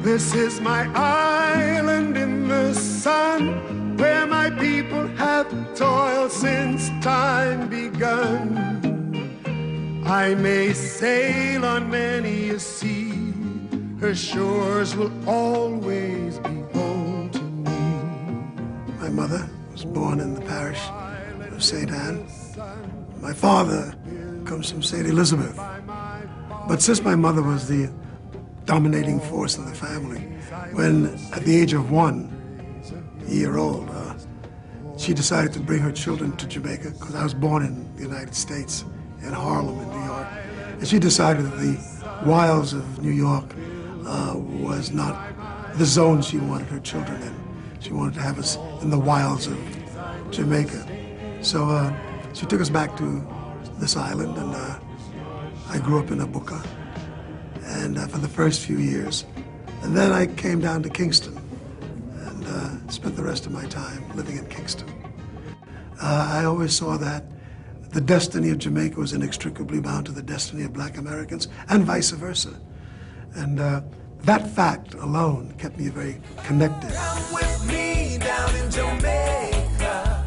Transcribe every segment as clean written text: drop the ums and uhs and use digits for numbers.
This is my island in the sun, where my people have toiled since time begun. I may sail on many a sea, her shores will always be home to me. My mother was born in the parish of St. Anne. My father comes from St. Elizabeth. But since my mother was the dominating force in the family, when at the age of 1 year old, she decided to bring her children to Jamaica, because I was born in the United States, in Harlem, in New York. And she decided that the wilds of New York was not the zone she wanted her children in. She wanted to have us in the wilds of Jamaica. So she took us back to this island, and I grew up in Abuka, and for the first few years. And then I came down to Kingston and spent the rest of my time living in Kingston. I always saw that the destiny of Jamaica was inextricably bound to the destiny of Black Americans, and vice versa. And that fact alone kept me very connected. Come with me down in Jamaica,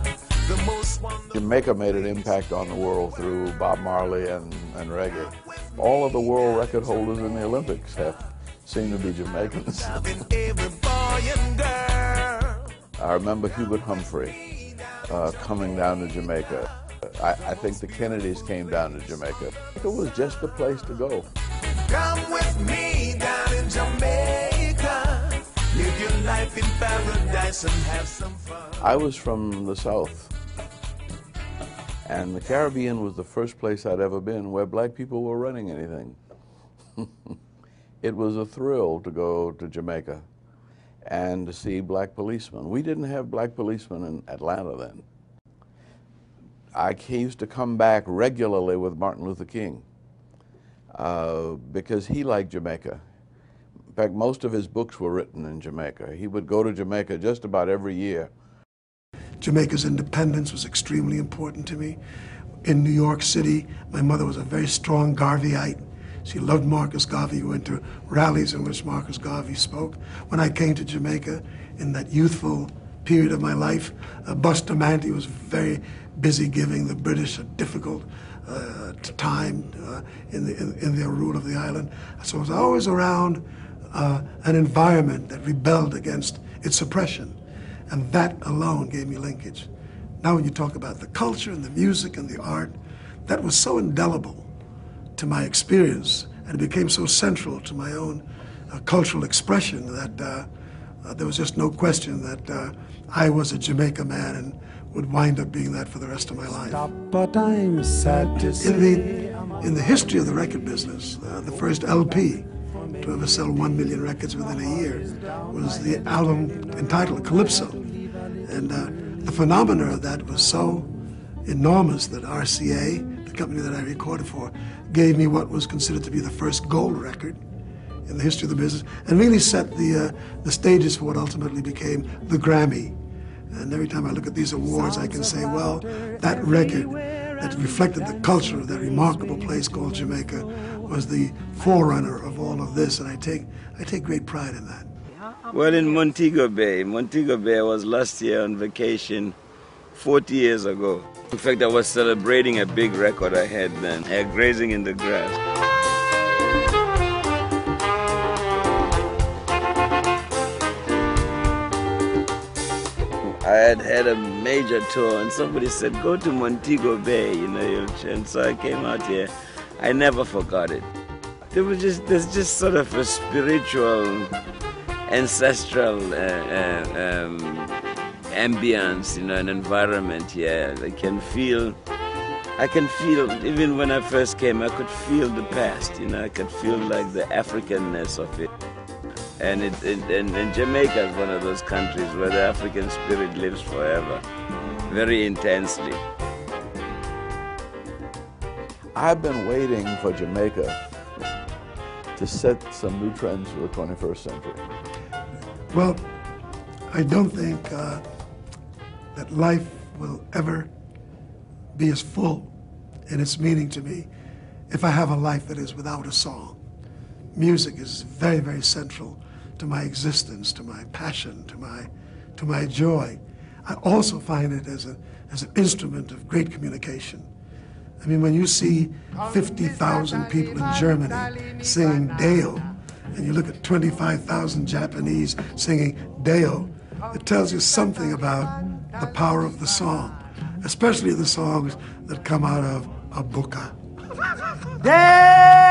the most wonderful. Jamaica made an impact on the world through Bob Marley and reggae. All of the world record holders in the Olympics seem to be Jamaicans. I remember Hubert Humphrey coming down to Jamaica. I think the Kennedys came down to Jamaica. It was just a place to go. Come with me down in Jamaica. Live your life in paradise and have some fun. I was from the South, and the Caribbean was the first place I'd ever been where black people were running anything. It was a thrill to go to Jamaica and to see black policemen. We didn't have black policemen in Atlanta then. I used to come back regularly with Martin Luther King because he liked Jamaica. In fact, most of his books were written in Jamaica. He would go to Jamaica just about every year. Jamaica's independence was extremely important to me. In New York City, my mother was a very strong Garveyite. She loved Marcus Garvey, went to rallies in which Marcus Garvey spoke. When I came to Jamaica in that youthful period of my life, Bustamante was very busy giving the British a difficult time in their rule of the island. So I was always around an environment that rebelled against its oppression, and that alone gave me linkage. Now when you talk about the culture and the music and the art, that was so indelible to my experience, and it became so central to my own cultural expression that there was just no question that I was a Jamaica man and would wind up being that for the rest of my life. But I'm sad to say. In the history of the record business, the first LP to ever sell 1 million records within a year was the album entitled Calypso. And the phenomena of that was so enormous that RCA, the company that I recorded for, gave me what was considered to be the first gold record in the history of the business, and really set the stages for what ultimately became the Grammy. And every time I look at these awards, I can say, well, that record that reflected the culture of that remarkable place called Jamaica was the forerunner of all of this, and I take great pride in that. Well, in Montego Bay. Montego Bay, I was last year on vacation 40 years ago. In fact, I was celebrating a big record I had then, grazing in the grass. I had a major tour, and somebody said, go to Montego Bay, you know, and so I came out here. I never forgot it. There's just sort of a spiritual, ancestral ambience, you know, an environment here. I can feel, even when I first came, I could feel the past, you know, I could feel like the Africanness of it. And Jamaica is one of those countries where the African spirit lives forever, very intensely. I've been waiting for Jamaica to set some new trends for the 21st century. Well, I don't think that life will ever be as full in its meaning to me if I have a life that is without a song. music is very, very central to my existence, to my passion, to my joy. I also find it as an instrument of great communication. I mean, when you see 50,000 people in Germany singing Deo, and you look at 25,000 Japanese singing Deo, it tells you something about the power of the song, especially the songs that come out of a buka. Deo!